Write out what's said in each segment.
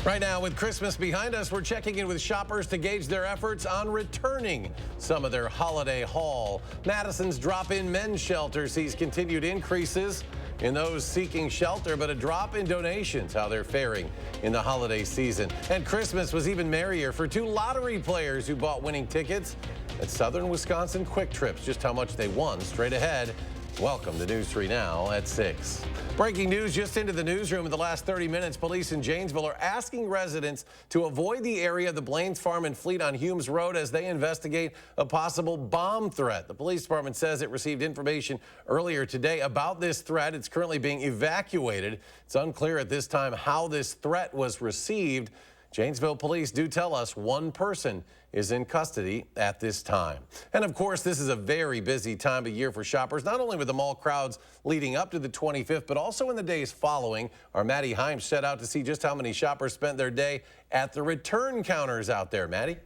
Right now, with Christmas behind us, we're checking in with shoppers to gauge their efforts on returning some of their holiday haul. Madison's drop-in men's shelter sees continued increases in those seeking shelter, but a drop in donations, how they're faring in the holiday season. And Christmas was even merrier for two lottery players who bought winning tickets at Southern Wisconsin Quick Trips. Just how much they won straight ahead. Welcome to News 3 Now at 6. Breaking news just into the newsroom in the last 30 minutes. Police in Janesville are asking residents to avoid the area of the Blaines Farm and Fleet on Humes Road as they investigate a possible bomb threat. The police department says it received information earlier today about this threat. It's currently being evacuated. It's unclear at this time how this threat was received. Janesville police do tell us one person is in custody at this time. And of course, this is a very busy time of year for shoppers, not only with the mall crowds leading up to the 25th, but also in the days following. Our Maddie Himes set out to see just how many shoppers spent their day at the return counters out there. Maddie?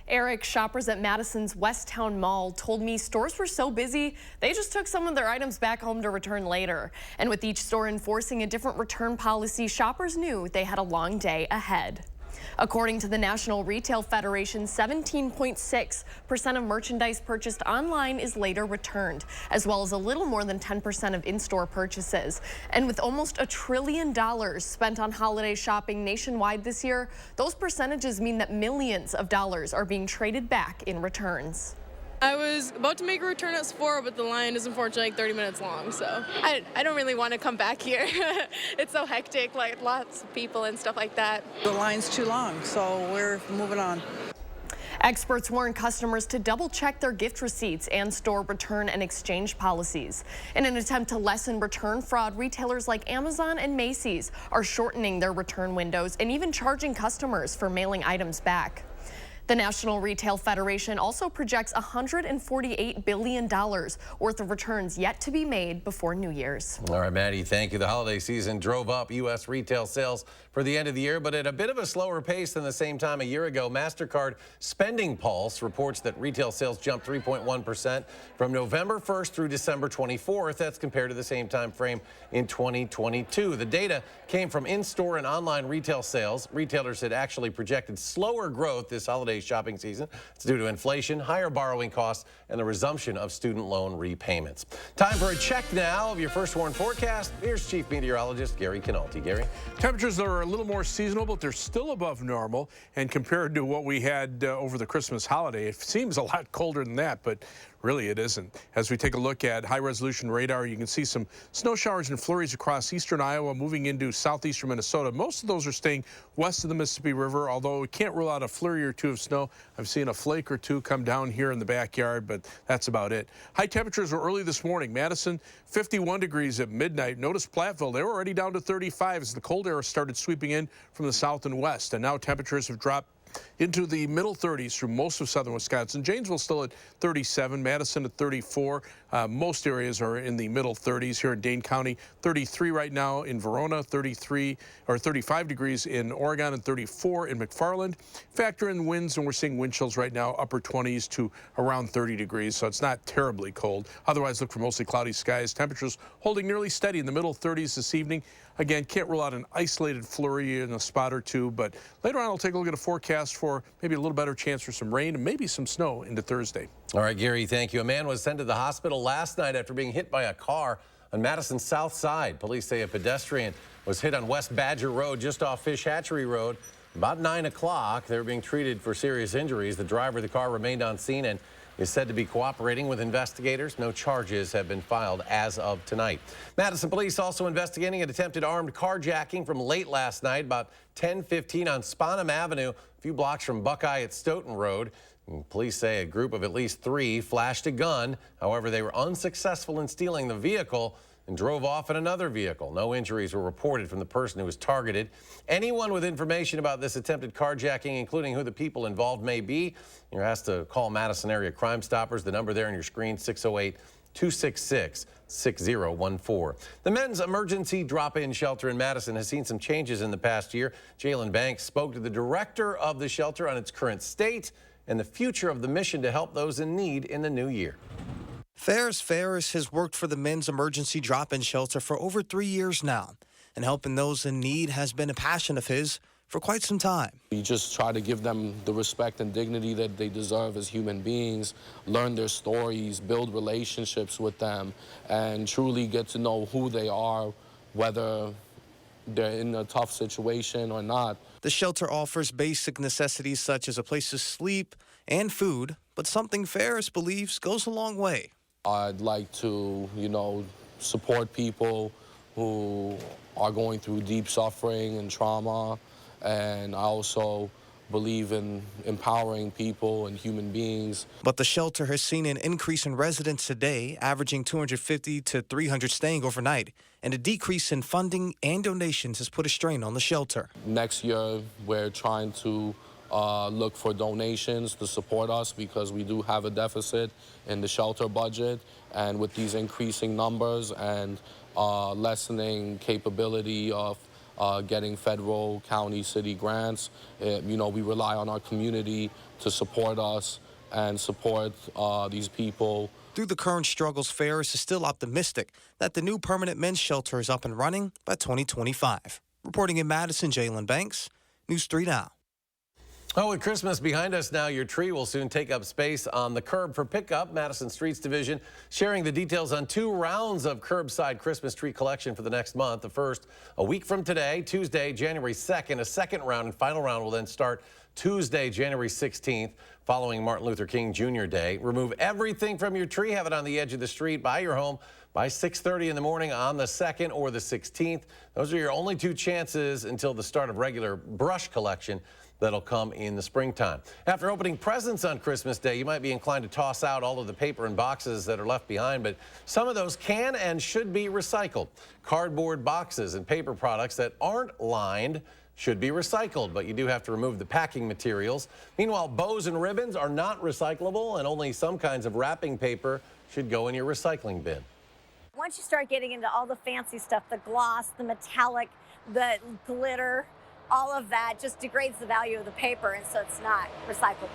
Eric, shoppers at Madison's Westtown Mall told me stores were so busy, they just took some of their items back home to return later. And with each store enforcing a different return policy, shoppers knew they had a long day ahead. According to the National Retail Federation, 17.6% of merchandise purchased online is later returned, as well as a little more than 10% of in-store purchases. And with almost $1 trillion spent on holiday shopping nationwide this year, those percentages mean that millions of dollars are being traded back in returns. I was about to make a return at Sephora, but the line is unfortunately like 30 minutes long, so I don't really want to come back here. It's so hectic, like lots of people and stuff like that. The line's too long, so we're moving on. Experts warn customers to double-check their gift receipts and store return and exchange policies. In an attempt to lessen return fraud, retailers like Amazon and Macy's are shortening their return windows and even charging customers for mailing items back. The National Retail Federation also projects $148 billion worth of returns yet to be made before New Year's. All right, Maddie, thank you. The holiday season drove up U.S. retail sales for the end of the year, but at a bit of a slower pace than the same time a year ago. MasterCard Spending Pulse reports that retail sales jumped 3.1% from November 1st through December 24th. That's compared to the same time frame in 2022. The data came from in-store and online retail sales. Retailers had actually projected slower growth this holiday shopping season. It's due to inflation, higher borrowing costs, and the resumption of student loan repayments. Time for a check now of your first warn forecast. Here's Chief Meteorologist Gary Canalti. Gary? Temperatures are a little more seasonal, but they're still above normal. And compared to what we had over the Christmas holiday, it seems a lot colder than that, but really it isn't. As we take a look at high-resolution radar, you can see some snow showers and flurries across eastern Iowa moving into southeastern Minnesota. Most of those are staying west of the Mississippi River, although we can't rule out a flurry or two of snow. I've seen a flake or two come down here in the backyard, but that's about it. High temperatures were early this morning. Madison, 51 degrees at midnight. Notice Platteville, they were already down to 35 as the cold air started sweeping in from the south and west, and now temperatures have dropped into the middle 30s through most of southern Wisconsin. Janesville still at 37, Madison at 34. Most areas are in the middle 30s here in Dane County. 33 right now in Verona, 33 or 35 degrees in Oregon, and 34 in McFarland. Factor in winds, and we're seeing wind chills right now, upper 20s to around 30 degrees, so it's not terribly cold. Otherwise, look for mostly cloudy skies. Temperatures holding nearly steady in the middle 30s this evening. Again, can't rule out an isolated flurry in a spot or two, but later on I'll take a look at a forecast for maybe a little better chance for some rain and maybe some snow into Thursday. All right, Gary, thank you. A man was sent to the hospital last night after being hit by a car on Madison's south side. Police say a pedestrian was hit on West Badger Road, just off Fish Hatchery Road, about 9 o'clock. They were being treated for serious injuries. The driver of the car remained on scene and is said to be cooperating with investigators. No charges have been filed as of tonight. Madison police also investigating an attempted armed carjacking from late last night, about 10:15 on Sponham Avenue, a few blocks from Buckeye at Stoughton Road. Police say a group of at least 3 flashed a gun. However, they were unsuccessful in stealing the vehicle and drove off in another vehicle. No injuries were reported from the person who was targeted. Anyone with information about this attempted carjacking, including who the people involved may be, you're asked to call Madison Area Crime Stoppers. The number there on your screen, 608-266-6014. The men's emergency drop-in shelter in Madison has seen some changes in the past year. Jalen Banks spoke to the director of the shelter on its current state and the future of the mission to help those in need in the new year. Ferris has worked for the men's emergency drop-in shelter for over 3 years now, and helping those in need has been a passion of his for quite some time. We just try to give them the respect and dignity that they deserve as human beings, learn their stories, build relationships with them, and truly get to know who they are, whether they're in a tough situation or not. The shelter offers basic necessities such as a place to sleep and food, but something Ferris believes goes a long way. I'd like to, support people who are going through deep suffering and trauma, and I also believe in empowering people and human beings. But the shelter has seen an increase in residents today, averaging 250 to 300 staying overnight, and a decrease in funding and donations has put a strain on the shelter. Next year, we're trying to look for donations to support us because we do have a deficit in the shelter budget, and with these increasing numbers and lessening capability of getting federal, county, city grants, we rely on our community to support us and support these people. Through the current struggles, Ferris is still optimistic that the new permanent men's shelter is up and running by 2025. Reporting in Madison, Jalen Banks, News 3 Now. Oh, with Christmas behind us now, your tree will soon take up space on the curb for pickup. Madison Streets Division sharing the details on 2 rounds of curbside Christmas tree collection for the next month. The first a week from today, Tuesday, January 2nd. A second round and final round will then start Tuesday, January 16th, following Martin Luther King Jr. Day. Remove everything from your tree, have it on the edge of the street by your home by 6:30 in the morning on the 2nd or the 16th. Those are your only 2 chances until the start of regular brush collection that'll come in the springtime. After opening presents on Christmas Day, you might be inclined to toss out all of the paper and boxes that are left behind, but some of those can and should be recycled. Cardboard boxes and paper products that aren't lined should be recycled, but you do have to remove the packing materials. Meanwhile, bows and ribbons are not recyclable, and only some kinds of wrapping paper should go in your recycling bin. Once you start getting into all the fancy stuff, the gloss, the metallic, the glitter, all of that just degrades the value of the paper, and so it's not recyclable.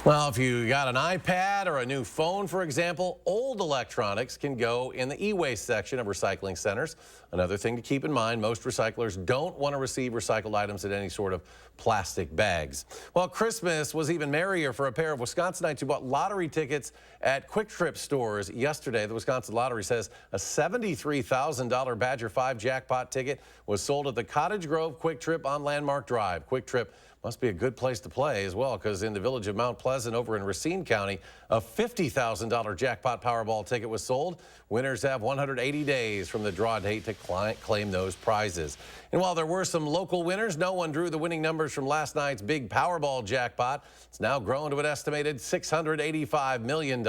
Well, if you got an iPad or a new phone, for example, old electronics can go in the e-waste section of recycling centers. Another thing to keep in mind, most recyclers don't want to receive recycled items in any sort of plastic bags. Well, Christmas was even merrier for a pair of Wisconsinites who bought lottery tickets at Quick Trip stores yesterday. The Wisconsin Lottery says a $73,000 Badger 5 jackpot ticket was sold at the Cottage Grove Quick Trip on Landmark Drive. Quick Trip must be a good place to play as well, because in the village of Mount Pleasant over in Racine County, a $50,000 jackpot Powerball ticket was sold. Winners have 180 days from the draw date to claim those prizes. And while there were some local winners, no one drew the winning numbers from last night's big Powerball jackpot. It's now grown to an estimated $685 million.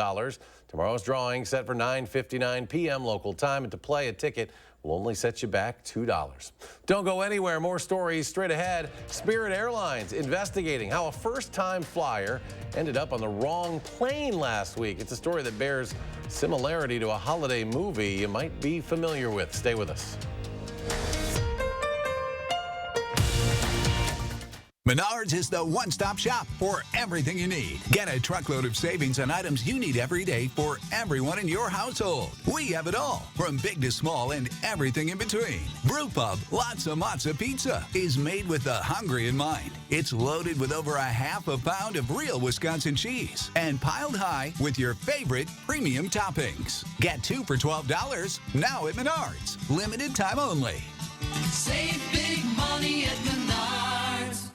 Tomorrow's drawing set for 9:59 p.m. local time, and to play a ticket will only set you back $2. Don't go anywhere. More stories straight ahead. Spirit Airlines investigating how a first-time flyer ended up on the wrong plane last week. It's a story that bears similarity to a holiday movie you might be familiar with. Stay with us. Menards is the one-stop shop for everything you need. Get a truckload of savings on items you need every day for everyone in your household. We have it all, from big to small and everything in between. Brewpub Lots of Matzo Pizza is made with the hungry in mind. It's loaded with over ½ a pound of real Wisconsin cheese and piled high with your favorite premium toppings. Get 2 for $12 now at Menards. Limited time only. Save big money at Menards.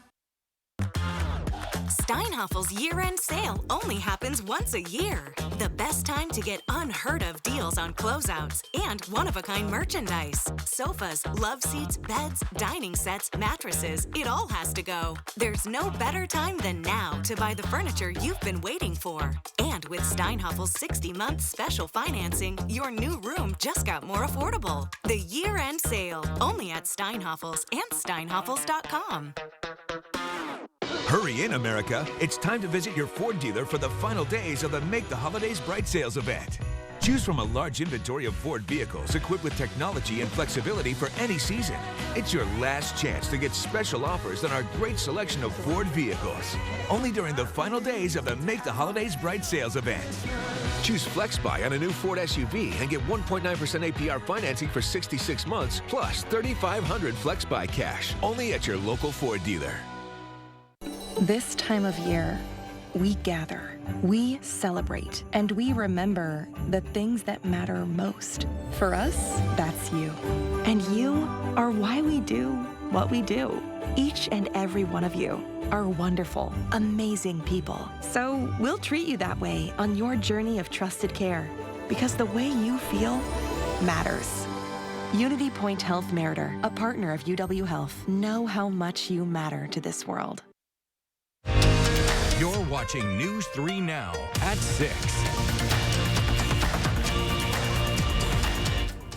Steinhaffel's year-end sale only happens once a year. The best time to get unheard-of deals on closeouts and one-of-a-kind merchandise. Sofas, love seats, beds, dining sets, mattresses, it all has to go. There's no better time than now to buy the furniture you've been waiting for. And with Steinhaffel's 60-month special financing, your new room just got more affordable. The year-end sale, only at Steinhaffel's and steinhaffels.com. Hurry in, America. It's time to visit your Ford dealer for the final days of the Make the Holidays Bright sales event. Choose from a large inventory of Ford vehicles equipped with technology and flexibility for any season. It's your last chance to get special offers on our great selection of Ford vehicles. Only during the final days of the Make the Holidays Bright sales event. Choose FlexBuy on a new Ford SUV and get 1.9% APR financing for 66 months, plus $3,500 FlexBuy cash. Only at your local Ford dealer. This time of year, we gather, we celebrate, and we remember the things that matter most. For us, that's you. And you are why we do what we do. Each and every one of you are wonderful, amazing people. So we'll treat you that way on your journey of trusted care, because the way you feel matters. Unity Point Health Meritor, a partner of UW Health. Know how much you matter to this world. You're watching News 3 Now at 6.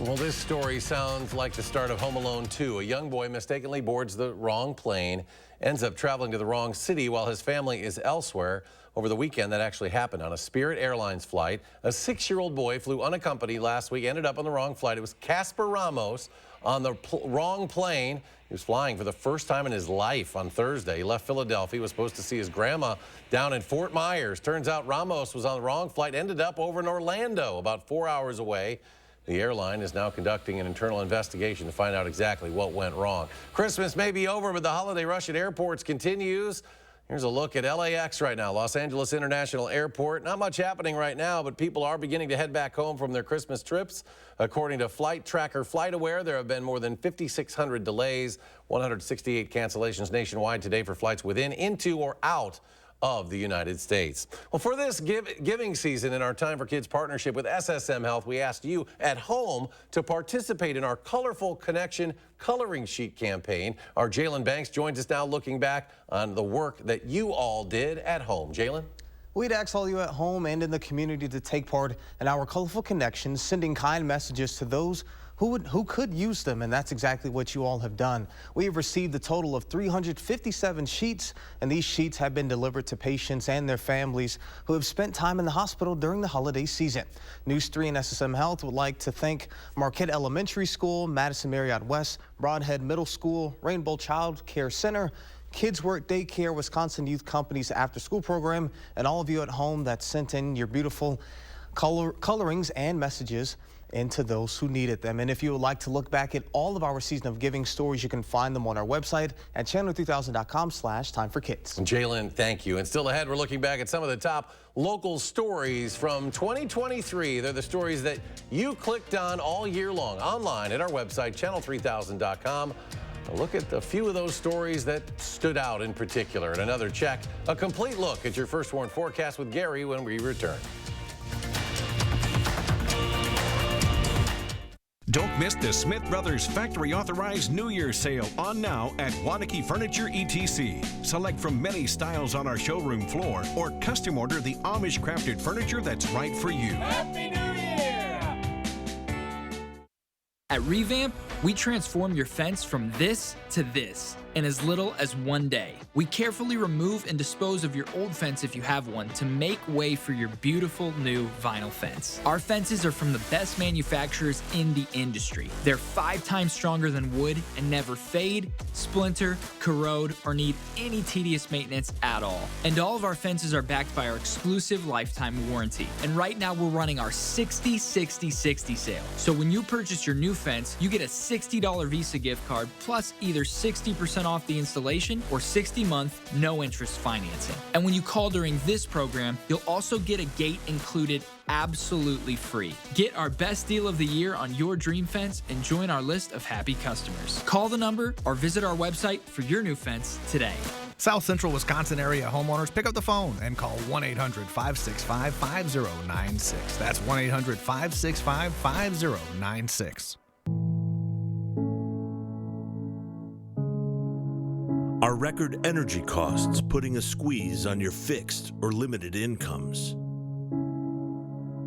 Well, this story sounds like the start of Home Alone 2. A young boy mistakenly boards the wrong plane, ends up traveling to the wrong city while his family is elsewhere. Over the weekend, that actually happened on a Spirit Airlines flight. A 6-year-old boy flew unaccompanied last week, ended up on the wrong flight. It was Casper Ramos on the wrong plane. He was flying for the first time in his life on Thursday. He left Philadelphia, was supposed to see his grandma down in Fort Myers. Turns out Ramos was on the wrong flight, ended up over in Orlando, about 4 hours away. The airline is now conducting an internal investigation to find out exactly what went wrong. Christmas may be over, but the holiday rush at airports continues. Here's a look at LAX right now, Los Angeles International Airport. Not much happening right now, but people are beginning to head back home from their Christmas trips. According to Flight Tracker FlightAware, there have been more than 5,600 delays, 168 cancellations nationwide today for flights within, into, or out of the United States. Well, for this giving season in our Time for Kids partnership with SSM Health, we asked you at home to participate in our Colorful Connection coloring sheet campaign. Our Jalen Banks joins us now looking back on the work that you all did at home. Jalen? We'd ask all you at home and in the community to take part in our Colorful Connections, sending kind messages to those who could use them, and that's exactly what you all have done. We have received a total of 357 sheets, and these sheets have been delivered to patients and their families who have spent time in the hospital during the holiday season. News 3 and SSM Health would like to thank Marquette Elementary School, Madison Marriott West, Broadhead Middle School, Rainbow Child Care Center, Kids Work Daycare, Wisconsin Youth Company's after-school program, and all of you at home that sent in your beautiful colorings and messages into those who needed them. And if you would like to look back at all of our Season of Giving stories, you can find them on our website at channel3000.com/timeforkids. Jalen, thank you. And still ahead, we're looking back at some of the top local stories from 2023. They're the stories that you clicked on all year long online at our website, channel3000.com. A look at a few of those stories that stood out in particular. And another check, a complete look at your First Warn forecast with Gary when we return. Don't miss the Smith Brothers Factory Authorized New Year Sale on now at Waunakee Furniture ETC. Select from many styles on our showroom floor or custom order the Amish crafted furniture that's right for you. Happy New Year! At Revamp, we transform your fence from this to this in as little as 1 day. We carefully remove and dispose of your old fence if you have one to make way for your beautiful new vinyl fence. Our fences are from the best manufacturers in the industry. They're 5 times stronger than wood and never fade, splinter, corrode, or need any tedious maintenance at all. And all of our fences are backed by our exclusive lifetime warranty. And right now we're running our 60-60-60 sale. So when you purchase your new fence, you get a $60 Visa gift card plus either 60% off the installation or 60-month no interest financing. And when you call during this program, you'll also get a gate included absolutely free. Get our best deal of the year on your dream fence and join our list of happy customers. Call the number or visit our website for your new fence today. South Central Wisconsin area homeowners, pick up the phone and call 1-800-565-5096. That's 1-800-565-5096. Are record energy costs putting a squeeze on your fixed or limited incomes?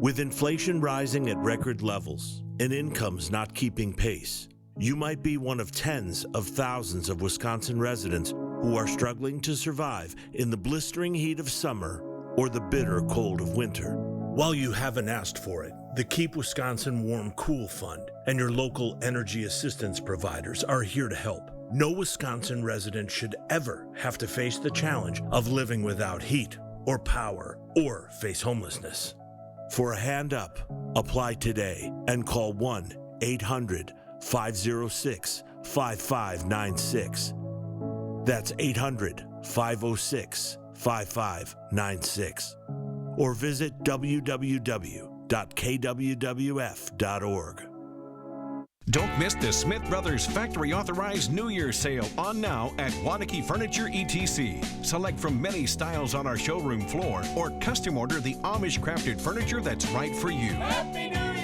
With inflation rising at record levels and incomes not keeping pace, you might be one of tens of thousands of Wisconsin residents who are struggling to survive in the blistering heat of summer or the bitter cold of winter. While you haven't asked for it, the Keep Wisconsin Warm Cool Fund and your local energy assistance providers are here to help. No Wisconsin resident should ever have to face the challenge of living without heat or power or face homelessness. For a hand up, apply today and call 1-800-506-5596. That's 800-506-5596. Or visit www.kwwf.org. Don't miss the Smith Brothers Factory Authorized New Year's Sale on now at Wanakee Furniture ETC. Select from many styles on our showroom floor or custom order the Amish crafted furniture that's right for you. Happy New Year!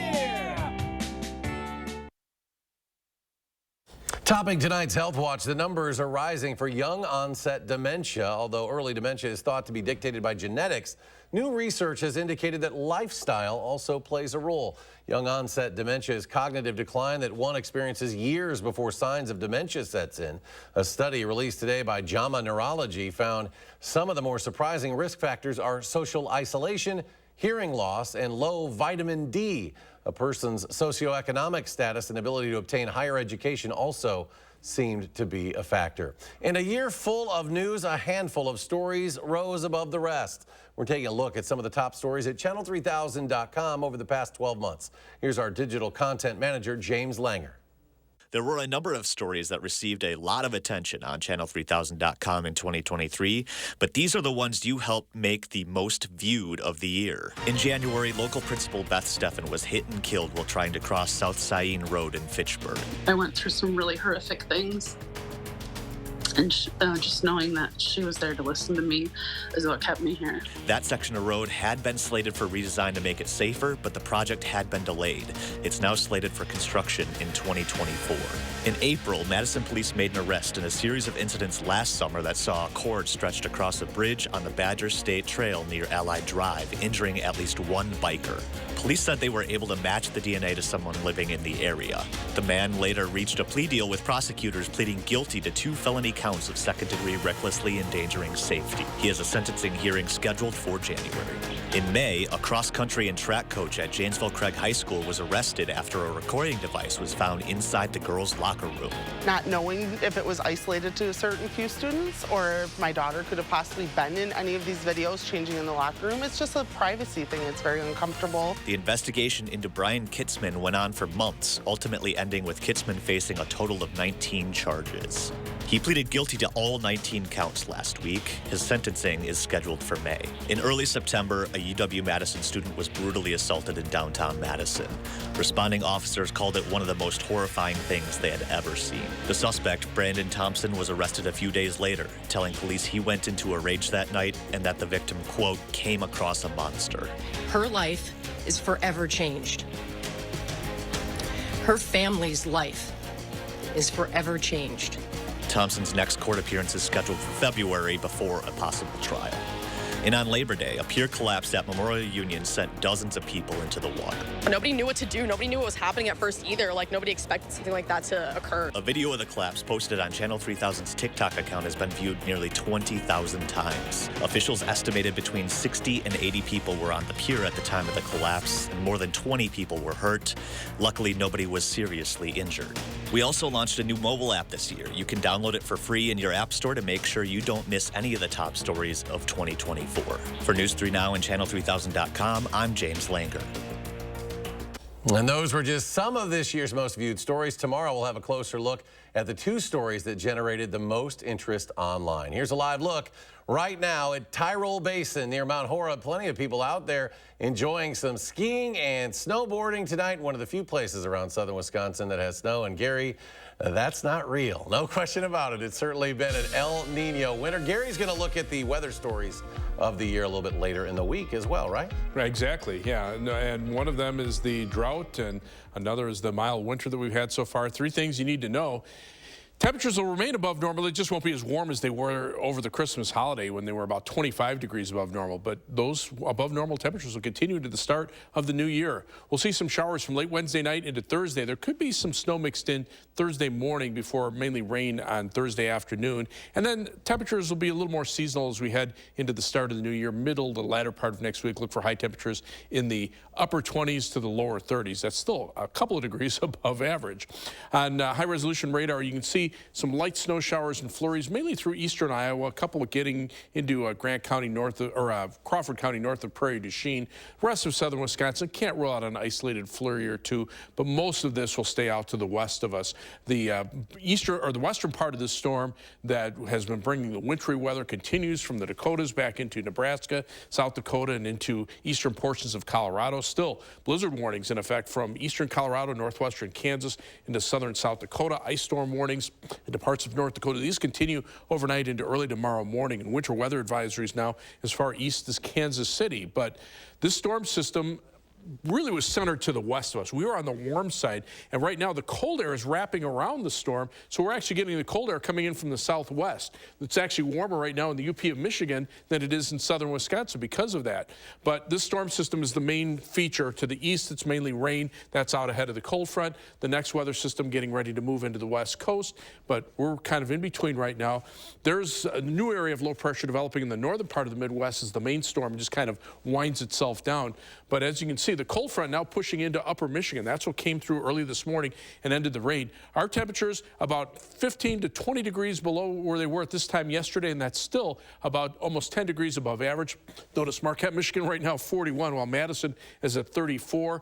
Topping tonight's Health Watch, the numbers are rising for young onset dementia. Although early dementia is thought to be dictated by genetics, new research has indicated that lifestyle also plays a role. Young onset dementia is cognitive decline that one experiences years before signs of dementia sets in. A study released today by JAMA Neurology found some of the more surprising risk factors are social isolation, hearing loss, and low vitamin D. A person's socioeconomic status and ability to obtain higher education also seemed to be a factor. In a year full of news, a handful of stories rose above the rest. We're taking a look at some of the top stories at channel3000.com over the past 12 months. Here's our digital content manager, James Langer. There were a number of stories that received a lot of attention on channel3000.com in 2023, but these are the ones you helped make the most viewed of the year. In January, local principal Beth Steffen was hit and killed while trying to cross South Saline Road in Fitchburg. I went through some really horrific things, and just knowing that she was there to listen to me is what kept me here. That section of road had been slated for redesign to make it safer, but the project had been delayed. It's now slated for construction in 2024. In April, Madison police made an arrest in a series of incidents last summer that saw a cord stretched across a bridge on the Badger State Trail near Allied Drive, injuring at least one biker. Police said they were able to match the DNA to someone living in the area. The man later reached a plea deal with prosecutors, pleading guilty to 2 felony counts of second-degree recklessly endangering safety. He has a sentencing hearing scheduled for January. In May, a cross-country and track coach at Janesville Craig High School was arrested after a recording device was found inside the girls' locker room. Not knowing if it was isolated to a certain few students or if my daughter could have possibly been in any of these videos changing in the locker room, it's just a privacy thing. It's very uncomfortable. The investigation into Brian Kitzman went on for months, ultimately ending with Kitzman facing a total of 19 charges. He pleaded guilty to all 19 counts last week. His sentencing is scheduled for May. In early September, a UW-Madison student was brutally assaulted in downtown Madison. Responding officers called it one of the most horrifying things they had ever seen. The suspect, Brandon Thompson, was arrested a few days later, telling police he went into a rage that night and that the victim, quote, came across a monster. Her life is forever changed. Her family's life is forever changed. Thompson's next court appearance is scheduled for February before a possible trial. And on Labor Day, a pier collapse at Memorial Union sent dozens of people into the water. Nobody knew what to do. Nobody knew what was happening at first either. Like, nobody expected something like that to occur. A video of the collapse posted on Channel 3000's TikTok account has been viewed nearly 20,000 times. Officials estimated between 60 and 80 people were on the pier at the time of the collapse, and more than 20 people were hurt. Luckily, nobody was seriously injured. We also launched a new mobile app this year. You can download it for free in your app store to make sure you don't miss any of the top stories of 2024. For News 3 Now and Channel3000.com, I'm James Langer. And those were just some of this year's most viewed stories. Tomorrow we'll have a closer look at the 2 stories that generated the most interest online. Here's a live look right now at Tyrol Basin near Mount Horeb. Plenty of people out there enjoying some skiing and snowboarding tonight. One of the few places around southern Wisconsin that has snow. And Gary, that's not real. No question about it. It's certainly been an El Nino winter. Gary's going to look at the weather stories of the year a little bit later in the week as well, right? Right, exactly, yeah. And one of them is the drought, and another is the mild winter that we've had so far. 3 things you need to know. Temperatures will remain above normal. It just won't be as warm as they were over the Christmas holiday when they were about 25 degrees above normal. But those above normal temperatures will continue into the start of the new year. We'll see some showers from late Wednesday night into Thursday. There could be some snow mixed in Thursday morning before mainly rain on Thursday afternoon. And then temperatures will be a little more seasonal as we head into the start of the new year. Middle to latter part of next week, look for high temperatures in the upper 20s to the lower 30s. That's still a couple of degrees above average. On high resolution radar, you can see see some light snow showers and flurries, mainly through eastern Iowa, a couple getting into Grant County north of, or Crawford County north of Prairie du Chien. The rest of southern Wisconsin can't rule out an isolated flurry or two, but most of this will stay out to the west of us. The the western part of this storm that has been bringing the wintry weather continues from the Dakotas back into Nebraska, South Dakota, and into eastern portions of Colorado. Still, blizzard warnings in effect from eastern Colorado, northwestern Kansas, into southern South Dakota. Ice storm warnings into parts of North Dakota. These continue overnight into early tomorrow morning, and winter weather advisories now as far east as Kansas City. But this storm system really was centered to the west of us. We were on the warm side, and right now the cold air is wrapping around the storm, so we're actually getting the cold air coming in from the southwest. It's actually warmer right now in the UP of Michigan than it is in southern Wisconsin because of that. But this storm system is the main feature. To the east, it's mainly rain. That's out ahead of the cold front. The next weather system getting ready to move into the west coast, but we're kind of in between right now. There's a new area of low pressure developing in the northern part of the Midwest as the main storm just kind of winds itself down. But as you can see, the cold front now pushing into upper Michigan. That's what came through early this morning and ended the rain. Our temperatures about 15 to 20 degrees below where they were at this time yesterday, and that's still about almost 10 degrees above average. Notice Marquette, Michigan right now 41, while Madison is at 34.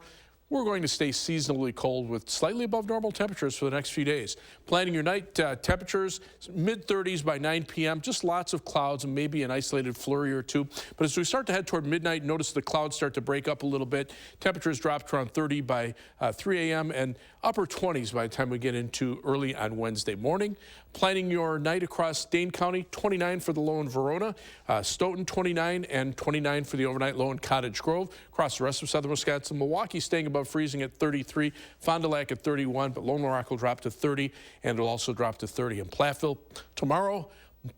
We're going to stay seasonally cold with slightly above normal temperatures for the next few days. Planning your night temperatures, mid-30s by 9 p.m., just lots of clouds and maybe an isolated flurry or two. But as we start to head toward midnight, notice the clouds start to break up a little bit. Temperatures drop to around 30 by 3 a.m. and upper 20s by the time we get into early on Wednesday morning. Planning your night across Dane County, 29 for the low in Verona, Stoughton 29 and 29 for the overnight low in Cottage Grove. Across the rest of southern Wisconsin, Milwaukee staying above freezing at 33, Fond du Lac at 31, but Lone Rock will drop to 30, and it'll also drop to 30 in Platteville. Tomorrow,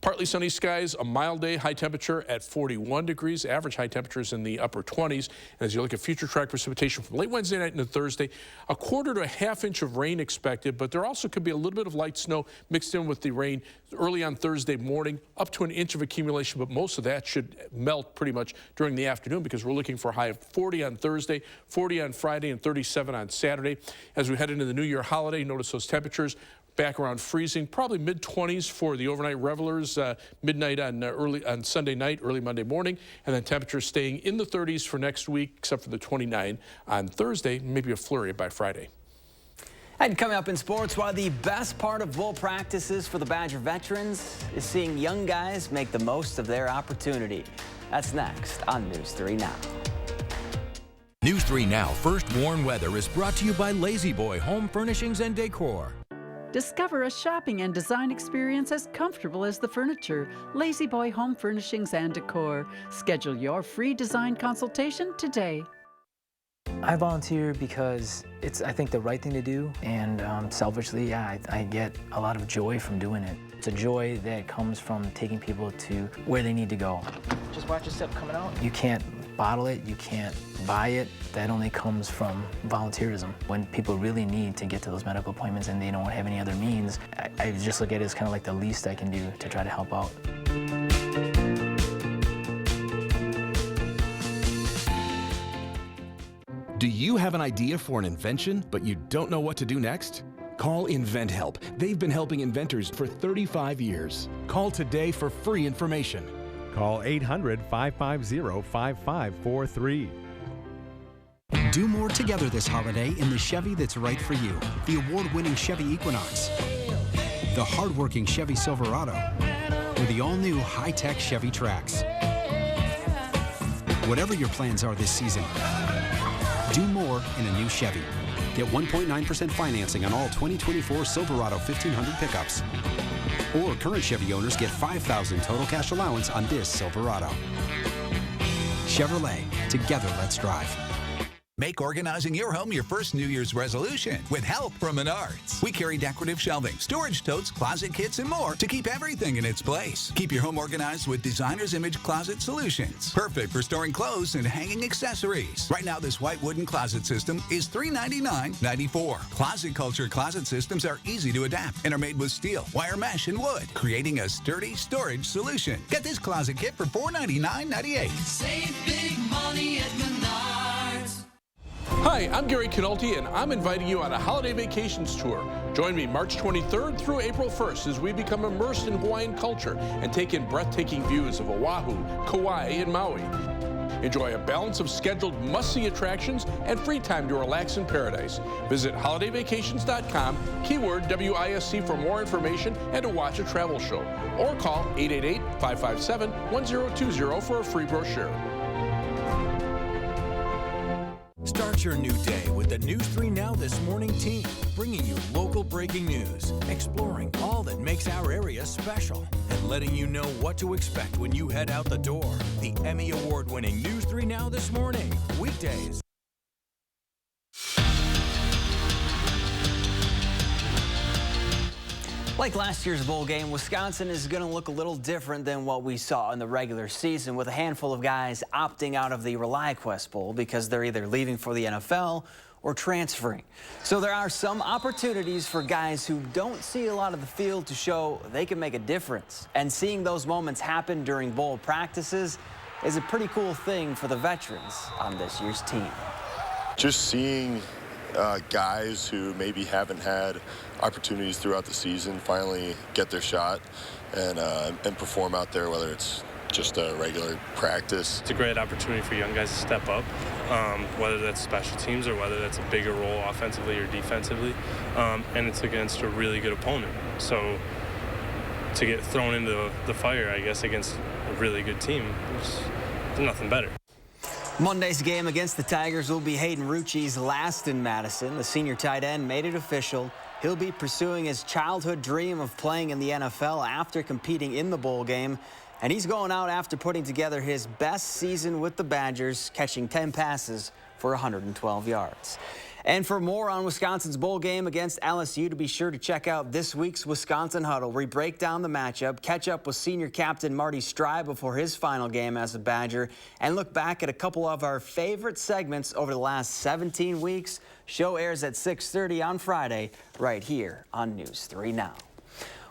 partly sunny skies, a mild day, high temperature at 41 degrees, average high temperatures in the upper 20s. And as you look at future track precipitation from late Wednesday night into Thursday, a quarter to a half inch of rain expected, but there also could be a little bit of light snow mixed in with the rain early on Thursday morning, up to an inch of accumulation, but most of that should melt pretty much during the afternoon because we're looking for a high of 40 on Thursday, 40 on Friday, and 37 on Saturday. As we head into the New Year holiday, notice those temperatures back around freezing, probably mid-20s for the overnight revelers, midnight on Sunday night, early Monday morning, and then temperatures staying in the 30s for next week, except for the 29 on Thursday, maybe a flurry by Friday. And coming up in sports, one of the best part of bull practices for the Badger veterans is seeing young guys make the most of their opportunity. That's next on News 3 Now. News 3 Now First Warn Weather is brought to you by Lazy Boy Home Furnishings and Decor. Discover a shopping and design experience as comfortable as the furniture. Lazy Boy Home Furnishings and Decor. Schedule your free design consultation today. I volunteer because it's, I think, the right thing to do, and selfishly, yeah, I get a lot of joy from doing it. It's a joy that comes from taking people to where they need to go. Just watch your step coming out. You can't bottle it, you can't buy it. That only comes from volunteerism. When people really need to get to those medical appointments and they don't have any other means, I just look at it as kind of like the least I can do to try to help out. Do you have an idea for an invention, but you don't know what to do next? Call InventHelp. They've been helping inventors for 35 years. Call today for free information. Call 800-550-5543. Do more together this holiday in the Chevy that's right for you. The award-winning Chevy Equinox, the hard-working Chevy Silverado, or the all-new high-tech Chevy Trax. Whatever your plans are this season, do more in a new Chevy. Get 1.9% financing on all 2024 Silverado 1500 pickups. Or current Chevy owners get $5,000 total cash allowance on this Silverado. Chevrolet, together let's drive. Make organizing your home your first New Year's resolution with help from Menards. We carry decorative shelving, storage totes, closet kits, and more to keep everything in its place. Keep your home organized with Designer's Image Closet Solutions. Perfect for storing clothes and hanging accessories. Right now, this white wooden closet system is $399.94. Closet Culture closet systems are easy to adapt and are made with steel, wire mesh, and wood, creating a sturdy storage solution. Get this closet kit for $499.98. Save big money at Menards. Hi, I'm Gary Canolti, and I'm inviting you on a holiday vacations tour. Join me March 23rd through April 1st as we become immersed in Hawaiian culture and take in breathtaking views of Oahu, Kauai, and Maui. Enjoy a balance of scheduled must-see attractions and free time to relax in paradise. Visit holidayvacations.com, keyword WISC for more information and to watch a travel show. Or call 888-557-1020 for a free brochure. Start your new day with the News 3 Now This Morning team, bringing you local breaking news, exploring all that makes our area special, and letting you know what to expect when you head out the door. The Emmy Award-winning News 3 Now This Morning, weekdays. Like last year's bowl game, Wisconsin is going to look a little different than what we saw in the regular season, with a handful of guys opting out of the ReliaQuest Bowl because they're either leaving for the NFL or transferring. So there are some opportunities for guys who don't see a lot of the field to show they can make a difference. And seeing those moments happen during bowl practices is a pretty cool thing for the veterans on this year's team. Just seeing guys who maybe haven't had opportunities throughout the season finally get their shot and perform out there, whether it's just a regular practice. It's a great opportunity for young guys to step up, whether that's special teams or whether that's a bigger role offensively or defensively, and it's against a really good opponent. So to get thrown into the fire, I guess, against a really good team, there's nothing better. Monday's game against the Tigers will be Hayden Rucci's last in Madison. The senior tight end made it official. He'll be pursuing his childhood dream of playing in the NFL after competing in the bowl game. And he's going out after putting together his best season with the Badgers, catching 10 passes for 112 yards. And for more on Wisconsin's bowl game against LSU, to be sure to check out this week's Wisconsin Huddle. We break down the matchup, catch up with senior captain Marty Stride before his final game as a Badger, and look back at a couple of our favorite segments over the last 17 weeks. Show airs at 6:30 on Friday, right here on News 3 Now.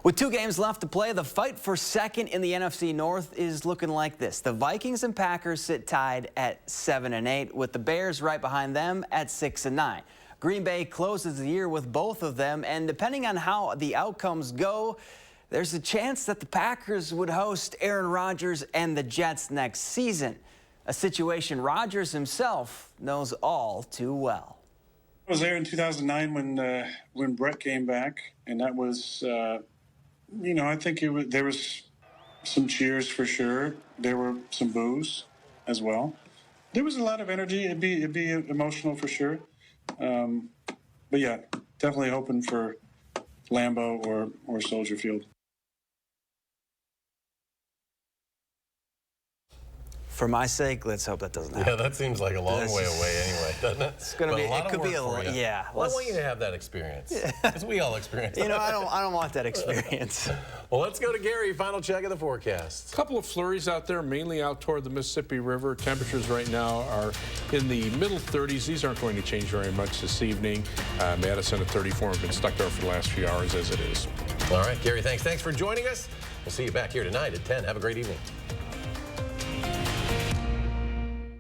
With 2 games left to play, the fight for second in the NFC North is looking like this. The Vikings and Packers sit tied at 7-8, with the Bears right behind them at 6-9. Green Bay closes the year with both of them, and depending on how the outcomes go, there's a chance that the Packers would host Aaron Rodgers and the Jets next season, a situation Rodgers himself knows all too well. I was there in 2009 when Brett came back, and that was... I think there was some cheers for sure. There were some boos as well. There was a lot of energy. It'd be emotional for sure. But yeah, definitely hoping for Lambeau or Soldier Field. For my sake, let's hope that doesn't happen. Yeah, that seems like a long way away anyway, doesn't it? It's going to be. It could be a lot. Yeah. Well, I want you to have that experience, because we all experience it. I don't want that experience. Well, let's go to Gary. Final check of the forecast. A couple of flurries out there, mainly out toward the Mississippi River. Temperatures right now are in the middle 30s. These aren't going to change very much this evening. Madison at 34. Have been stuck there for the last few hours as it is. All right, Gary, thanks. Thanks for joining us. We'll see you back here tonight at 10. Have a great evening.